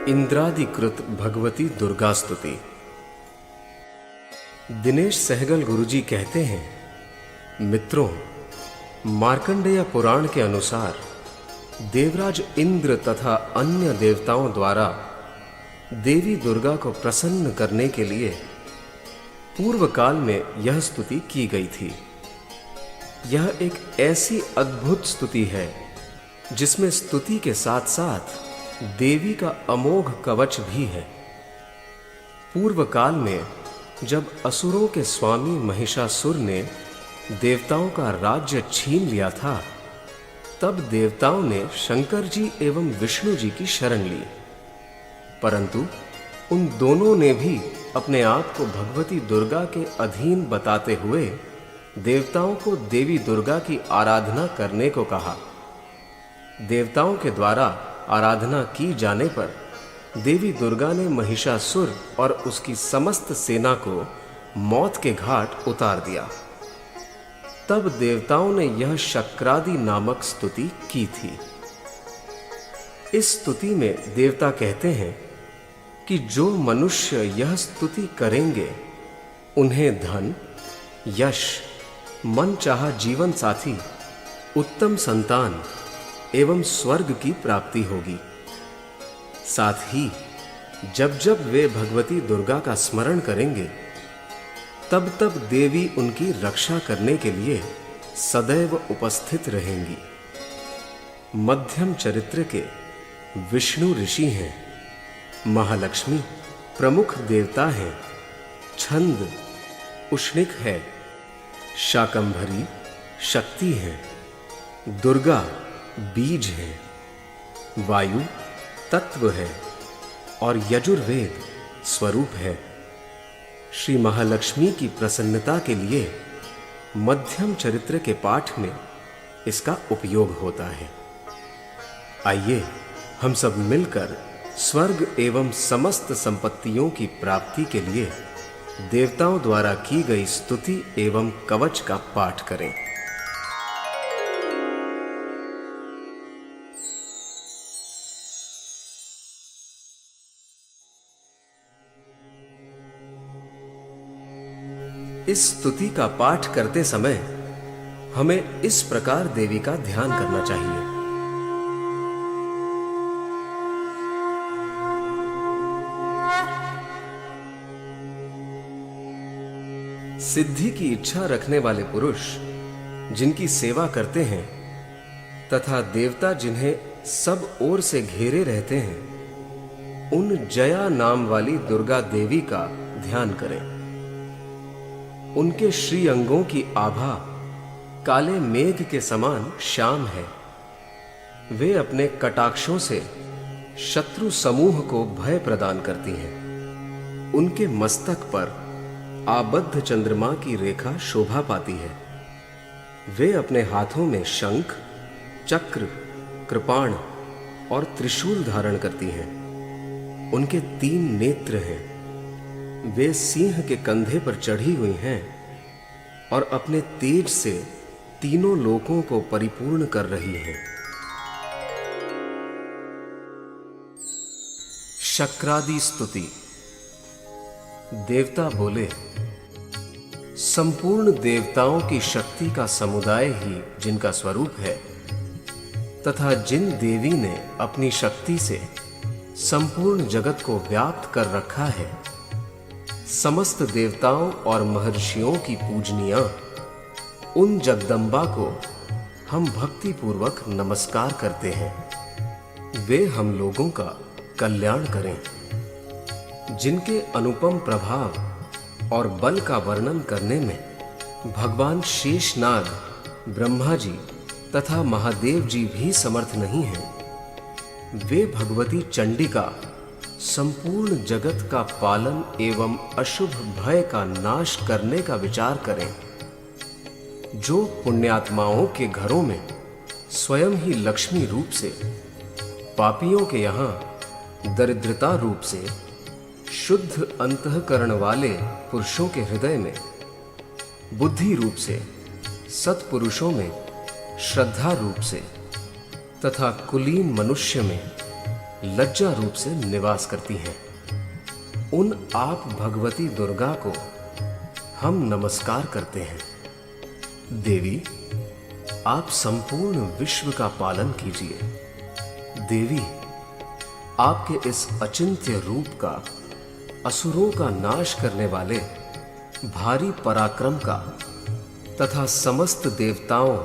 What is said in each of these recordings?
इंद्रादिकृत भगवती दुर्गा स्तुति। दिनेश सहगल गुरुजी कहते हैं, मित्रों, मार्कंडेय पुराण के अनुसार देवराज इंद्र तथा अन्य देवताओं द्वारा देवी दुर्गा को प्रसन्न करने के लिए पूर्व काल में यह स्तुति की गई थी। यह एक ऐसी अद्भुत स्तुति है जिसमें स्तुति के साथ साथ देवी का अमोघ कवच भी है। पूर्व काल में जब असुरों के स्वामी महिषासुर ने देवताओं का राज्य छीन लिया था, तब देवताओं ने शंकर जी एवं विष्णु जी की शरण ली, परंतु उन दोनों ने भी अपने आप को भगवती दुर्गा के अधीन बताते हुए देवताओं को देवी दुर्गा की आराधना करने को कहा। देवताओं के द्वारा आराधना की जाने पर देवी दुर्गा ने महिषासुर और उसकी समस्त सेना को मौत के घाट उतार दिया। तब देवताओं ने यह शक्रादि नामक स्तुति की थी। इस स्तुति में देवता कहते हैं कि जो मनुष्य यह स्तुति करेंगे, उन्हें धन, यश, मन चाहा जीवन साथी, उत्तम संतान एवं स्वर्ग की प्राप्ति होगी। साथ ही जब जब वे भगवती दुर्गा का स्मरण करेंगे, तब तब देवी उनकी रक्षा करने के लिए सदैव उपस्थित रहेंगी। मध्यम चरित्र के विष्णु ऋषि हैं, महालक्ष्मी प्रमुख देवता हैं, छंद उष्णिक है, शाकंभरी शक्ति है, दुर्गा बीज है, वायु तत्व है और यजुर्वेद स्वरूप है। श्री महालक्ष्मी की प्रसन्नता के लिए मध्यम चरित्र के पाठ में इसका उपयोग होता है। आइए हम सब मिलकर स्वर्ग एवं समस्त संपत्तियों की प्राप्ति के लिए देवताओं द्वारा की गई स्तुति एवं कवच का पाठ करें। इस स्तुति का पाठ करते समय हमें इस प्रकार देवी का ध्यान करना चाहिए। सिद्धि की इच्छा रखने वाले पुरुष जिनकी सेवा करते हैं तथा देवता जिन्हें सब ओर से घेरे रहते हैं, उन जया नाम वाली दुर्गा देवी का ध्यान करें। उनके श्री अंगों की आभा काले मेघ के समान श्याम है। वे अपने कटाक्षों से शत्रु समूह को भय प्रदान करती हैं। उनके मस्तक पर आबद्ध चंद्रमा की रेखा शोभा पाती है। वे अपने हाथों में शंख, चक्र, कृपाण और त्रिशूल धारण करती हैं। उनके 3 नेत्र हैं। वे सिंह के कंधे पर चढ़ी हुई हैं और अपने तेज से तीनों लोकों को परिपूर्ण कर रही हैं। शक्रादि स्तुति। देवता बोले, संपूर्ण देवताओं की शक्ति का समुदाय ही जिनका स्वरूप है तथा जिन देवी ने अपनी शक्ति से संपूर्ण जगत को व्याप्त कर रखा है, समस्त देवताओं और महर्षियों की पूजनीय उन जगदम्बा को हम भक्ति पूर्वक नमस्कार करते हैं। वे हम लोगों का कल्याण करें। जिनके अनुपम प्रभाव और बल का वर्णन करने में भगवान शेषनाग, ब्रह्मा जी तथा महादेव जी भी समर्थ नहीं हैं, वे भगवती चंडिका संपूर्ण जगत का पालन एवं अशुभ भय का नाश करने का विचार करें। जो पुण्यात्माओं के घरों में स्वयं ही लक्ष्मी रूप से, पापियों के यहाँ दरिद्रता रूप से, शुद्ध अंतःकरण वाले पुरुषों के हृदय में बुद्धि रूप से, सत्पुरुषों में श्रद्धा रूप से तथा कुलीन मनुष्य में लज्जा रूप से निवास करती हैं। उन आप भगवती दुर्गा को हम नमस्कार करते हैं। देवी, आप संपूर्ण विश्व का पालन कीजिए। देवी, आपके इस अचिंत्य रूप का, असुरों का नाश करने वाले भारी पराक्रम का तथा समस्त देवताओं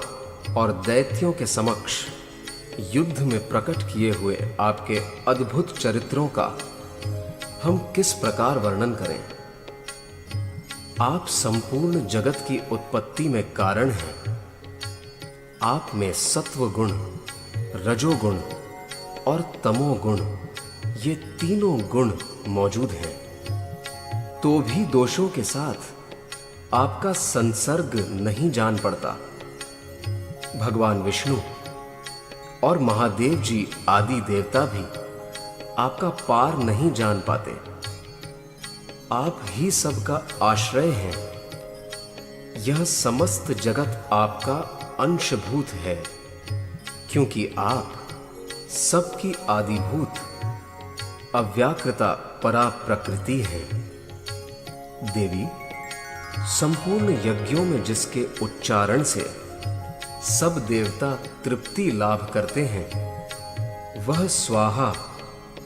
और दैत्यों के समक्ष युद्ध में प्रकट किए हुए आपके अद्भुत चरित्रों का हम किस प्रकार वर्णन करें। आप संपूर्ण जगत की उत्पत्ति में कारण हैं। आप में सत्व गुण, रजोगुण और तमोगुण, ये तीनों गुण मौजूद हैं। तो भी दोषों के साथ आपका संसर्ग नहीं जान पड़ता। भगवान विष्णु और महादेव जी आदि देवता भी आपका पार नहीं जान पाते। आप ही सबका आश्रय हैं। यह समस्त जगत आपका अंशभूत है, क्योंकि आप सबकी आदिभूत अव्याकृता परा प्रकृति है। देवी, संपूर्ण यज्ञों में जिसके उच्चारण से सब देवता तृप्ति लाभ करते हैं, वह स्वाहा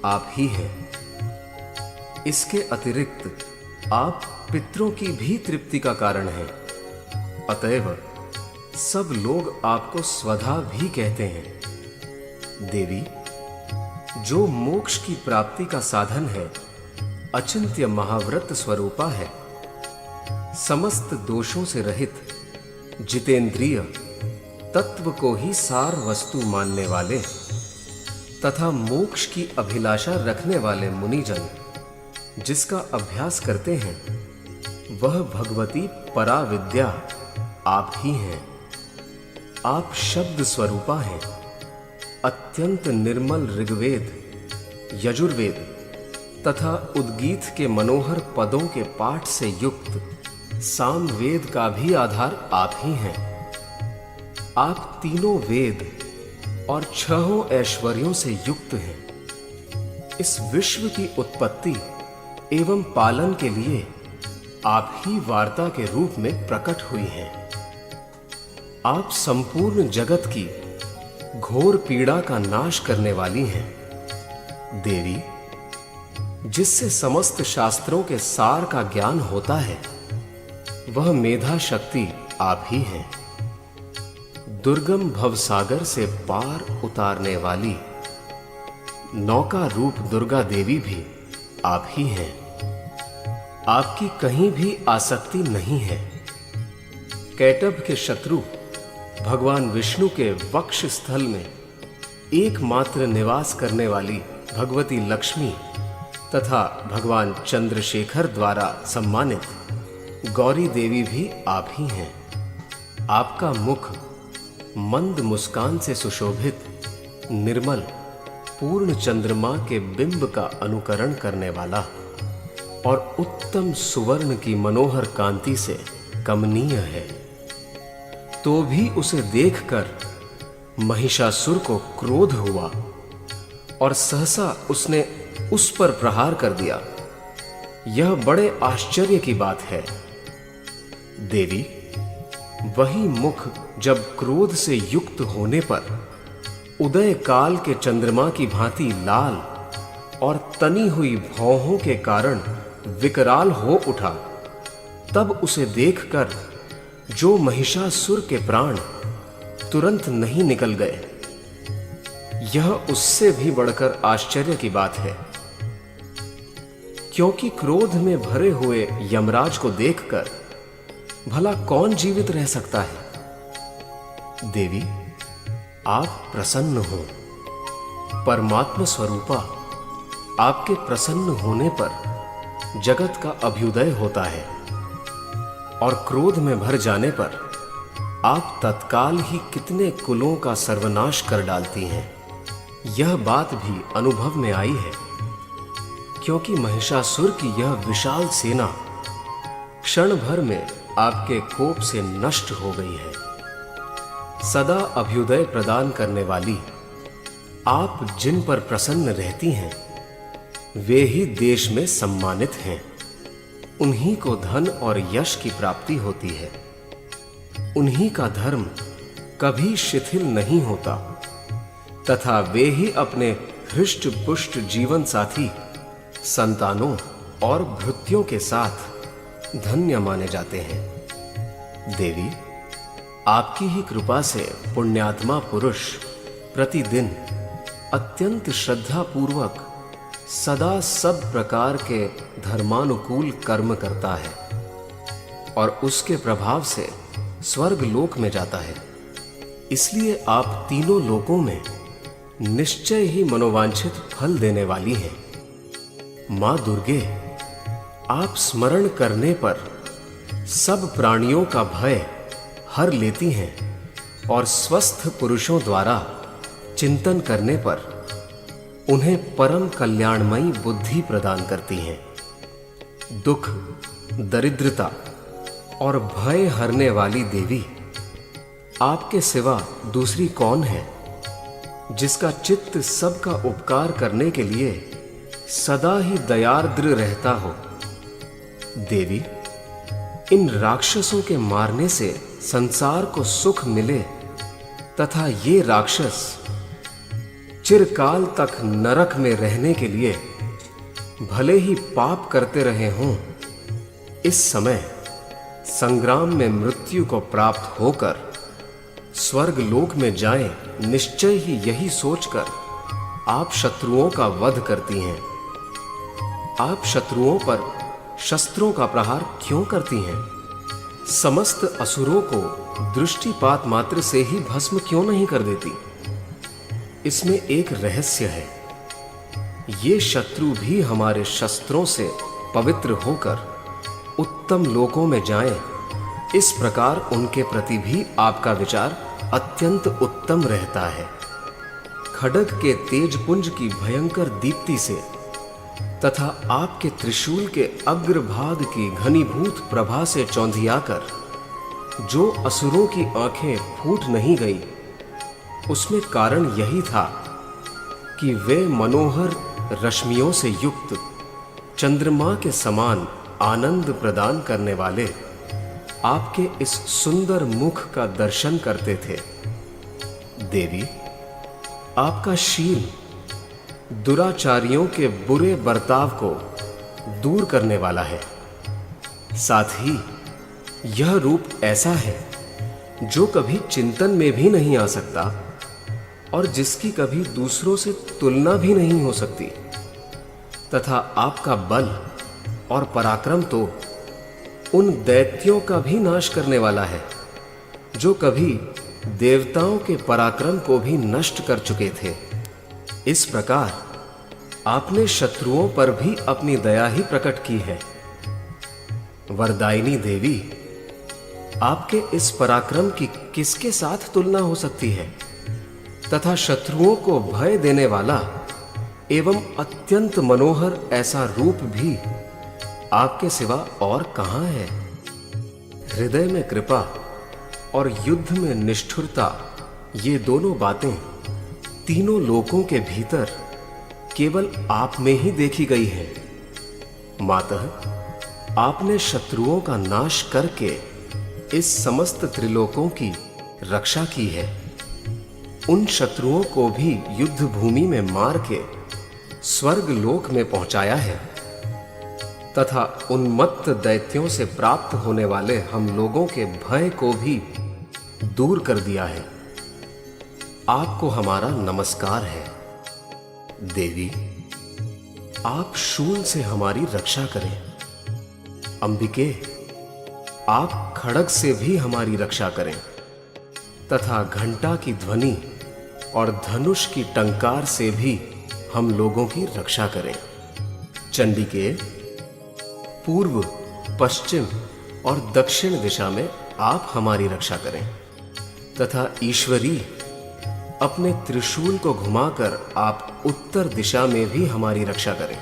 आप ही हैं। इसके अतिरिक्त आप पितरों की भी तृप्ति का कारण हैं। अतएव सब लोग आपको स्वधा भी कहते हैं। देवी, जो मोक्ष की प्राप्ति का साधन है, अचिंत्य महाव्रत स्वरूपा है। समस्त दोषों से रहित, जितेंद्रिय, तत्व को ही सार वस्तु मानने वाले तथा मोक्ष की अभिलाषा रखने वाले मुनिजन जिसका अभ्यास करते हैं, वह भगवती पराविद्या आप ही हैं। आप शब्द स्वरूपा हैं। अत्यंत निर्मल ऋग्वेद, यजुर्वेद तथा उद्गीत के मनोहर पदों के पाठ से युक्त सामवेद का भी आधार आप ही हैं। आप तीनों वेद और छहों ऐश्वर्यों से युक्त हैं। इस विश्व की उत्पत्ति एवं पालन के लिए आप ही वार्ता के रूप में प्रकट हुई हैं। आप संपूर्ण जगत की घोर पीड़ा का नाश करने वाली हैं। देवी, जिससे समस्त शास्त्रों के सार का ज्ञान होता है, वह मेधा शक्ति आप ही हैं। दुर्गम भवसागर से पार उतारने वाली नौका रूप दुर्गा देवी भी आप ही हैं। आपकी कहीं भी आसक्ति नहीं है। कैटभ के शत्रु भगवान विष्णु के वक्ष स्थल में एकमात्र निवास करने वाली भगवती लक्ष्मी तथा भगवान चंद्रशेखर द्वारा सम्मानित गौरी देवी भी आप ही हैं। आपका मुख मंद मुस्कान से सुशोभित, निर्मल, पूर्ण चंद्रमा के बिंब का अनुकरण करने वाला और उत्तम सुवर्ण की मनोहर कांति से कमनीय है। तो भी उसे देखकर महिषासुर को क्रोध हुआ और सहसा उसने उस पर प्रहार कर दिया। यह बड़े आश्चर्य की बात है। देवी, वही मुख जब क्रोध से युक्त होने पर उदय काल के चंद्रमा की भांति लाल और तनी हुई भौहों के कारण विकराल हो उठा, तब उसे देखकर जो महिषासुर के प्राण तुरंत नहीं निकल गए। यह उससे भी बढ़कर आश्चर्य की बात है, क्योंकि क्रोध में भरे हुए यमराज को देखकर भला कौन जीवित रह सकता है। देवी, आप प्रसन्न हो। परमात्मा स्वरूपा आपके प्रसन्न होने पर जगत का अभ्युदय होता है और क्रोध में भर जाने पर आप तत्काल ही कितने कुलों का सर्वनाश कर डालती हैं। यह बात भी अनुभव में आई है, क्योंकि महिषासुर की यह विशाल सेना क्षण भर में आपके कोप से नष्ट हो गई है। सदा अभ्युदय प्रदान करने वाली आप जिन पर प्रसन्न रहती हैं वे ही देश में सम्मानित हैं। उन्हीं को धन और यश की प्राप्ति होती है। उन्हीं का धर्म कभी शिथिल नहीं होता तथा वे ही अपने हृष्ट पुष्ट जीवन साथी, संतानों और भृत्यों के साथ धन्य माने जाते हैं। देवी, आपकी ही कृपा से पुण्यात्मा पुरुष प्रतिदिन अत्यंत श्रद्धा पूर्वक सदा सब प्रकार के धर्मानुकूल कर्म करता है और उसके प्रभाव से स्वर्ग लोक में जाता है। इसलिए आप तीनों लोकों में निश्चय ही मनोवांछित फल देने वाली हैं। मां दुर्गे, आप स्मरण करने पर सब प्राणियों का भय हर लेती हैं और स्वस्थ पुरुषों द्वारा चिंतन करने पर उन्हें परम कल्याणमयी बुद्धि प्रदान करती हैं। दुख, दरिद्रता और भय हरने वाली देवी, आपके सिवा दूसरी कौन है जिसका चित्त सबका उपकार करने के लिए सदा ही दयार्द्र रहता हो। देवी, इन राक्षसों के मारने से संसार को सुख मिले तथा ये राक्षस चिरकाल तक नरक में रहने के लिए भले ही पाप करते रहे हों, इस समय संग्राम में मृत्यु को प्राप्त होकर स्वर्ग लोक में जाएं, निश्चय ही यही सोचकर आप शत्रुओं का वध करती हैं। आप शत्रुओं पर शस्त्रों का प्रहार क्यों करती हैं? समस्त असुरों को दृष्टिपात मात्र से ही भस्म क्यों नहीं कर देती? इसमें एक रहस्य है। ये शत्रु भी हमारे शस्त्रों से पवित्र होकर उत्तम लोकों में जाएं, इस प्रकार उनके प्रति भी आपका विचार अत्यंत उत्तम रहता है। खड्ग के तेजपुंज की भयंकर दीप्ति से तथा आपके त्रिशूल के अग्रभाग की घनीभूत प्रभा से चौंधियाकर जो असुरों की आंखें फूट नहीं गई, उसमें कारण यही था कि वे मनोहर रश्मियों से युक्त चंद्रमा के समान आनंद प्रदान करने वाले आपके इस सुंदर मुख का दर्शन करते थे। देवी, आपका शील दुराचारियों के बुरे बर्ताव को दूर करने वाला है। साथ ही यह रूप ऐसा है जो कभी चिंतन में भी नहीं आ सकता और जिसकी कभी दूसरों से तुलना भी नहीं हो सकती, तथा आपका बल और पराक्रम तो उन दैत्यों का भी नाश करने वाला है जो कभी देवताओं के पराक्रम को भी नष्ट कर चुके थे। इस प्रकार आपने शत्रुओं पर भी अपनी दया ही प्रकट की है। वरदायिनी देवी, आपके इस पराक्रम की किसके साथ तुलना हो सकती है तथा शत्रुओं को भय देने वाला एवं अत्यंत मनोहर ऐसा रूप भी आपके सिवा और कहां है? हृदय में कृपा और युद्ध में निष्ठुरता, ये दोनों बातें तीनों लोकों के भीतर केवल आप में ही देखी गई हैं। मातः, आपने शत्रुओं का नाश करके इस समस्त त्रिलोकों की रक्षा की है। उन शत्रुओं को भी युद्ध भूमि में मार के स्वर्ग लोक में पहुंचाया है तथा उन्मत्त दैत्यों से प्राप्त होने वाले हम लोगों के भय को भी दूर कर दिया है। आपको हमारा नमस्कार है। देवी, आप शूल से हमारी रक्षा करें। अंबिके, आप खड्ग से भी हमारी रक्षा करें तथा घंटा की ध्वनि और धनुष की टंकार से भी हम लोगों की रक्षा करें। चंडिके, पूर्व, पश्चिम और दक्षिण दिशा में आप हमारी रक्षा करें तथा ईश्वरी, अपने त्रिशूल को घुमाकर आप उत्तर दिशा में भी हमारी रक्षा करें।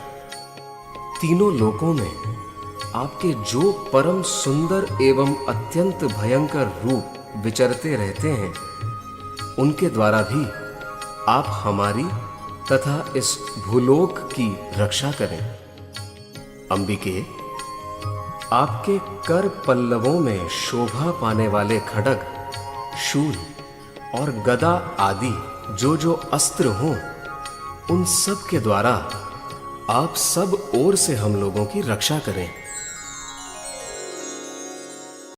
तीनों लोकों में आपके जो परम सुंदर एवं अत्यंत भयंकर रूप विचरते रहते हैं, उनके द्वारा भी आप हमारी तथा इस भूलोक की रक्षा करें। अंबिके, आपके कर पल्लवों में शोभा पाने वाले खड्ग, शूल और गदा आदि जो जो अस्त्र हों, उन सब के द्वारा आप सब ओर से हम लोगों की रक्षा करें।